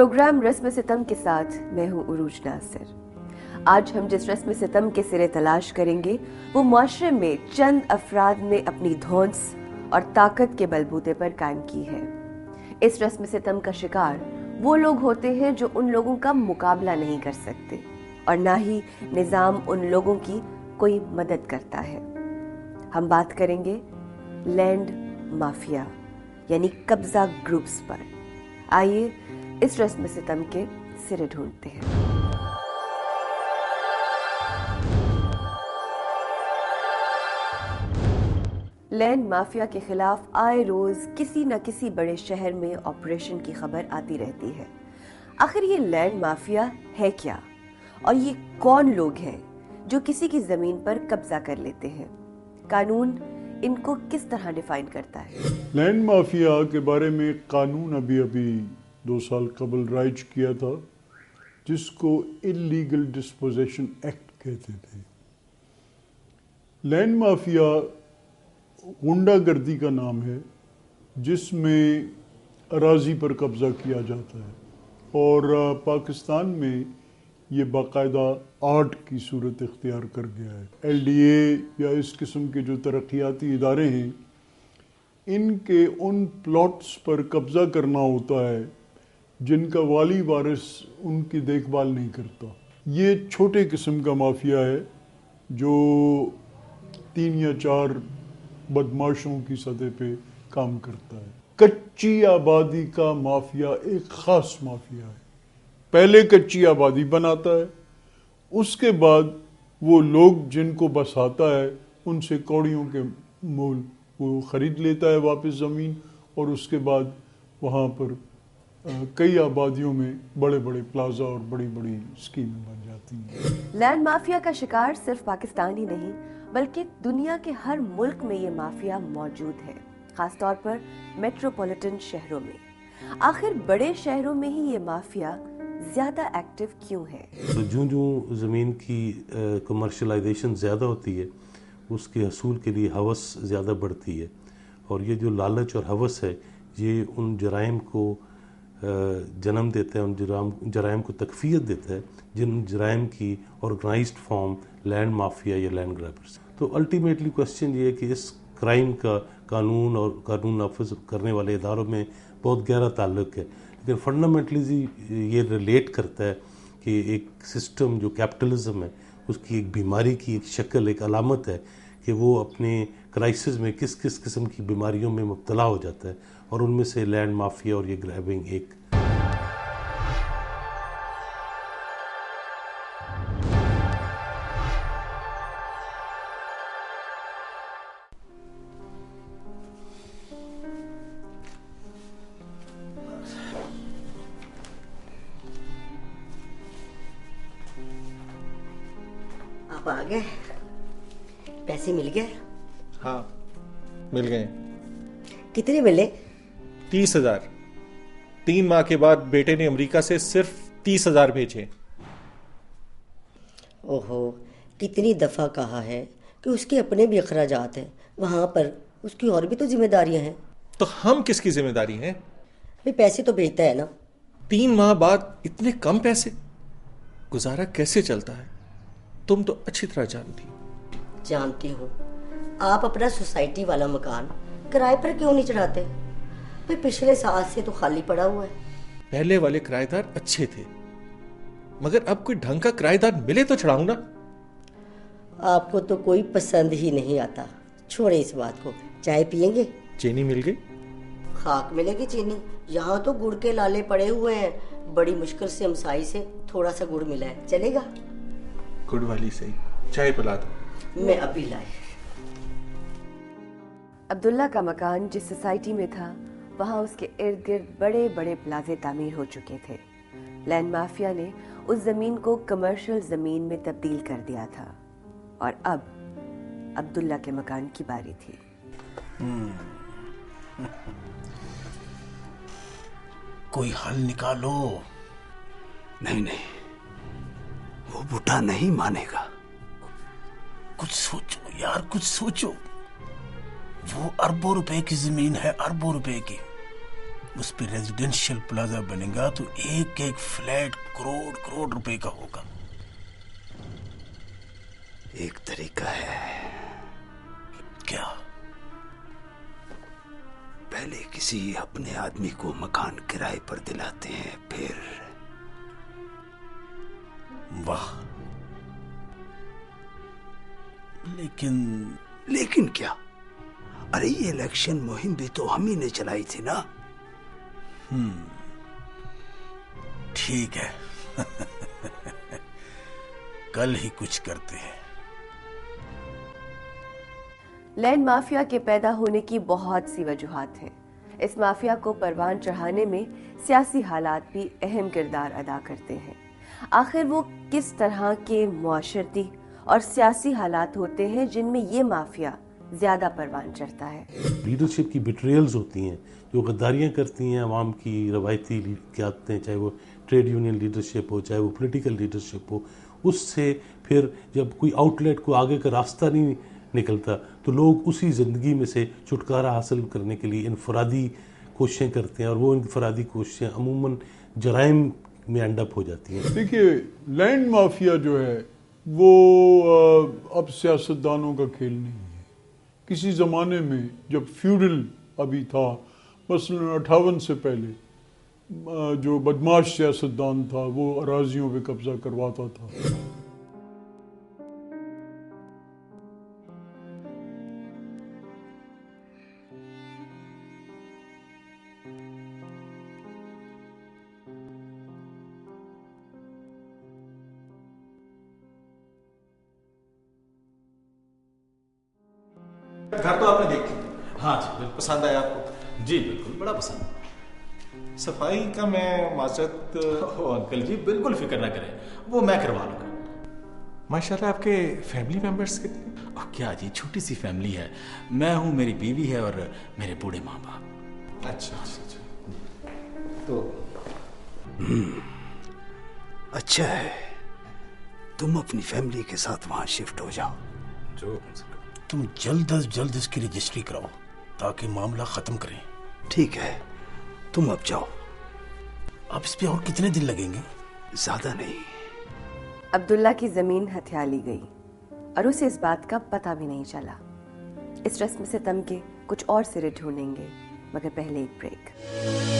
Programme रस्म सितम के साथ मैं हूं उरूज नासिर। आज हम जिस रस्म सितम के सिरे तलाश करेंगे वो मुआशरे में चंद अफराद ने अपनी धौंस और ताकत के बलबूते पर कायम की है। इस रस्म सितम का शिकार वो लोग होते हैं जो उन लोगों का मुकाबला नहीं कर सकते और ना ही निजाम उन लोगों की कोई मदद करता है। हम बात करेंगे लैंड माफिया यानी कब्जा ग्रुप्स पर। आइए इस रस्म सितम के सिरे ढूंढते हैं। लैंड माफिया के खिलाफ आए रोज किसी न किसी बड़े शहर में ऑपरेशन की खबर आती रहती है। आखिर ये लैंड माफिया है क्या और ये कौन लोग हैं जो किसी की जमीन पर कब्जा कर लेते हैं? कानून इनको किस तरह डिफाइन करता है? लैंड माफिया के बारे में कानून अभी 2 साल कबल राइज किया था, जिसको इलीगल डिस्पोजेशन एक्ट कहते थे। लैंड माफिया गुंडागर्दी का नाम है जिसमें अराजी पर कब्जा किया जाता है और पाकिस्तान में ये बाकायदा आर्ट की सूरत इख्तियार कर गया है। LDA या इस किस्म के जो तरक्याती इदारे हैं, इनके उन प्लॉट्स पर कब्जा करना होता है जिनका वाली वारिस उनकी देखभाल नहीं करता। ये छोटे किस्म का माफिया है जो 3 या 4 बदमाशों की सतह पे काम करता है। कच्ची आबादी का माफिया एक खास माफिया है। पहले कच्ची आबादी बनाता है, उसके बाद वो लोग जिनको बसाता है उनसे कौड़ियों के मोल वो ख़रीद लेता है वापस ज़मीन, और उसके बाद वहाँ पर कई आबादियों में बड़े बड़े प्लाजा और बड़ी बड़ी स्कीमें बन जाती हैं। लैंड माफिया का शिकार सिर्फ पाकिस्तान ही नहीं बल्कि दुनिया के हर मुल्क में ये माफिया मौजूद है, खासतौर पर मेट्रोपॉलिटन शहरों में। आखिर बड़े शहरों में ही ये माफिया ज्यादा एक्टिव क्यों है? तो जो ज़मीन की कमर्शलाइजेशन ज़्यादा होती है, उसके हसूल के लिए हवस ज़्यादा बढ़ती है, और ये जो लालच और हवस है ये उन जराइम को जन्म देता है, उन जराइम को तकफीयत देता है जिन जराइम की ऑर्गेनाइज्ड फॉर्म लैंड माफिया या लैंड ग्रैबर्स। तो अल्टीमेटली क्वेश्चन ये है कि इस क्राइम का कानून और कानून नाफिज करने वाले इदारों में बहुत गहरा ताल्लुक है, लेकिन फंडामेंटली ये रिलेट करता है कि एक सिस्टम जो कैपिटलिज्म है उसकी एक बीमारी की एक शक्ल, एक अलामत है कि वो अपने क्राइसिस में किस किस किस्म की बीमारियों में मुब्तला हो जाता है, और उनमें से लैंड माफिया और ये ग्रैबिंग एक। आप आ गए? पैसे मिल गए? हाँ, मिल गए। कितने मिले? 30,000। 3 माह के बाद बेटे ने अमेरिका से सिर्फ 30,000 भेजे। ओहो, कितनी दफ़ा कहा है कि उसके अपने भी अखराजात हैं, वहाँ पर उसकी और भी तो जिम्मेदारियां हैं। तो हम किसकी जिम्मेदारी हैं? भाई पैसे तो भेजता है ना। 3 माह बाद इतने कम पैसे, गुजारा कैसे चलता है तुम तो अच्छी तरह जानती हूँ। आप अपना सोसाइटी वाला मकान किराए पर क्यों नहीं चढ़ाते? भाई पिछले साल से तो खाली पड़ा हुआ है। पहले वाले किराएदार अच्छे थे, मगर अब कोई ढंग का किराएदार मिले तो चढ़ाऊं ना। आपको तो कोई पसंद ही नहीं आता। छोड़े इस बात को। चाय पियेंगे? चीनी मिल गई? खाक मिलेगी चीनी। यहाँ तो गुड़ के लाले पड़े हुए हैं। बड़ी मुश्किल से हमसाई से थोड़ा सा गुड़ मिला है, चलेगा? गुड़ वाली सही, चाय पिला दो। मैं अभी लाई। अब्दुल्ला का मकान जिस सोसाइटी में था, वहां उसके इर्द गिर्द बड़े बड़े प्लाजे तामीर हो चुके थे। लैंड माफिया ने उस जमीन को कमर्शियल जमीन में तब्दील कर दिया था और अब अब्दुल्ला के मकान की बारी थी। कोई हल निकालो। नहीं, वो बुढ़ा नहीं मानेगा। कुछ सोचो यार, कुछ सोचो। वो अरबों रुपए की जमीन है, अरबों रुपए की। उस पे रेजिडेंशियल प्लाजा बनेगा तो एक एक फ्लैट करोड़ करोड़ रुपए का होगा। एक तरीका है। क्या? पहले किसी अपने आदमी को मकान किराए पर दिलाते हैं, फिर। वाह, लेकिन क्या? अरे ये इलेक्शन मुहिम भी तो हम ही ने चलाई थी ना। ठीक है। कल ही कुछ करते हैं। लैंड माफिया के पैदा होने की बहुत सी वजूहात हैं। इस माफिया को परवान चढ़ाने में सियासी हालात भी अहम किरदार अदा करते हैं। आखिर वो किस तरह के मुआशरती और सियासी हालात होते हैं जिनमें ये माफिया ज्यादा परवान चढ़ता है? लीडरशिप की बिट्रेयल्स होती हैं, जो गद्दारियाँ करती हैं अवाम की रवायती क़यादतें, चाहे वो ट्रेड यूनियन लीडरशिप हो, चाहे वो पॉलिटिकल लीडरशिप हो। उससे फिर जब कोई आउटलेट को आगे का रास्ता नहीं निकलता तो लोग उसी ज़िंदगी में से छुटकारा हासिल करने के लिए इनफरादी कोशिशें करते हैं, और वो इनफरादी कोशिशें अमूमन जराइम में एंड अप हो जाती हैं। देखिए, लैंड माफिया जो है वो अब सियासतदानों का खेल नहीं है। किसी ज़माने में जब फ्यूडल अभी था, मसलन 58 से पहले, जो बदमाश सियासतदान था वो अराजियों पे कब्जा करवाता था। घर तो आपने देख लिया? हाँ जी बिल्कुल। पसंद आया आपको? जी बिल्कुल, बड़ा पसंद। सफाई का मैं माजरत। अंकल जी बिल्कुल फिक्र ना करें, वो मैं करवा लूँगा। माशाल्लाह, आपके फैमिली मेंबर्स कितने? क्या जी, छोटी सी फैमिली है। मैं हूँ, मेरी बीवी है और मेरे बूढ़े माँ बाप। अच्छा अच्छा अच्छा। तो अच्छा है, तुम अपनी फैमिली के साथ वहां शिफ्ट हो जाओ। जो तुम जल्द अज जल्द इसकी रजिस्ट्री कराओ ताकि मामला खत्म करें। ठीक है, तुम अब जाओ। अब इस पे और कितने दिन लगेंगे? ज्यादा नहीं। अब्दुल्ला की जमीन हथिया ली गई और उसे इस बात का पता भी नहीं चला। इस रस्म सितम के कुछ और सिरे ढूंढेंगे, मगर पहले एक ब्रेक।